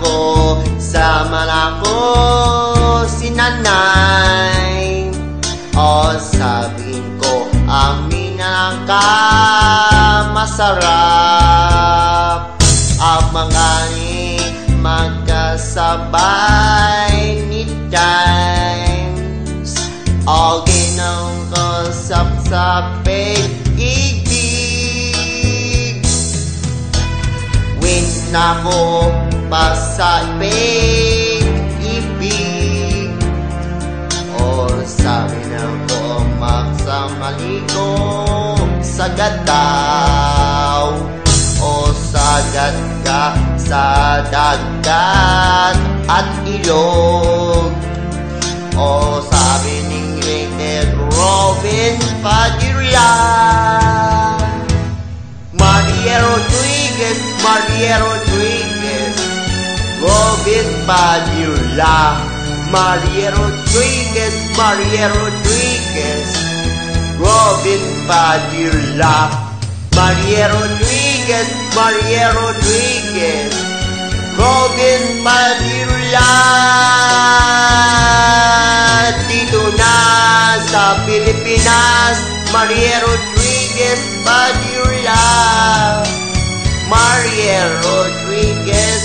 ko, sama na ko si nanay. O sabihin ko, amin na ka masarap. Ang mga ni magkasabay ni times. O ginong ko sapsaping ibig. Win na ko pasaping ibig. O sabi na ko magsamaligo sagad daw. O sagad ka sa dagat at ilog. O sabi ning Rated Robin Padilla. Maria Rodriguez, Maria Rodriguez, Robin Padilla. Maria Rodriguez, Maria Rodriguez, Robin Padilla. Maria Rodriguez, Maria Rodriguez, Robin Padilla. Dito na sa Pilipinas, Maria Rodriguez Padilla. Maria Rodriguez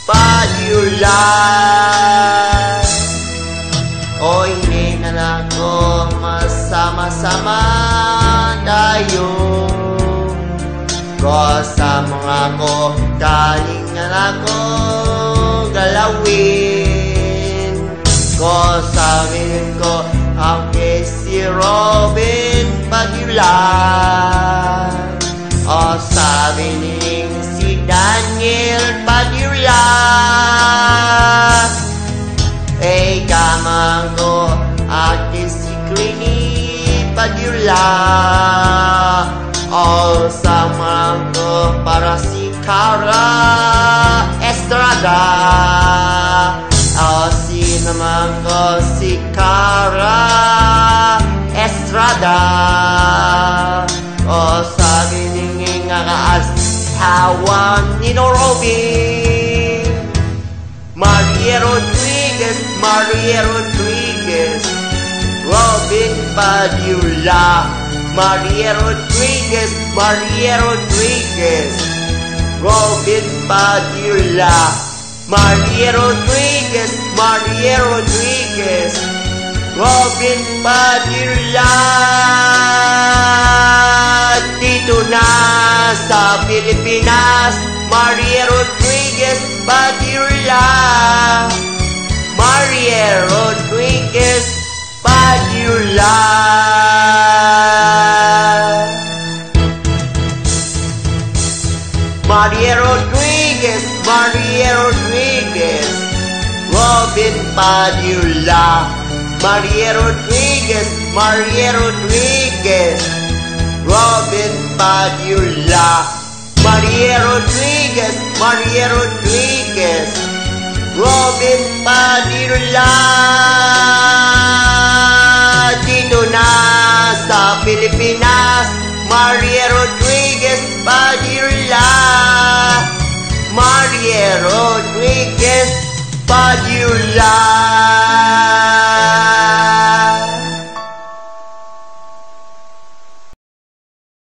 Padilla. O hindi na ako masama-sama tayo. Kasama ako, kalingan ako galawin. Sabihin ko, okay si Robin Padilla. O sabi niling si Daniel Padilla. Eh kamang ko, ate si Crini Padilla. O sama ko para si Cara Estrada. O si naman ko si Cara Estrada. O sabi ningin nga kaasawa ni Robin. Maria Rodriguez, Maria Rodriguez, Robin Padilla. Maria Rodriguez, Maria Rodriguez, Robin Padilla. Maria Rodriguez, Maria Rodriguez, Robin Padilla. Dito na sa Pilipinas, Maria Rodriguez Padilla. Maria Rodriguez Padilla. Maria Rodriguez, Maria Rodriguez, Robin Padilla. Maria Rodriguez, Maria Rodriguez, Robin Padilla. Maria Rodriguez, Maria Rodriguez, Robin Padilla. Dito na sa Pilipinas, Maria Rodriguez Padilla. Maria Rodriguez Padilla.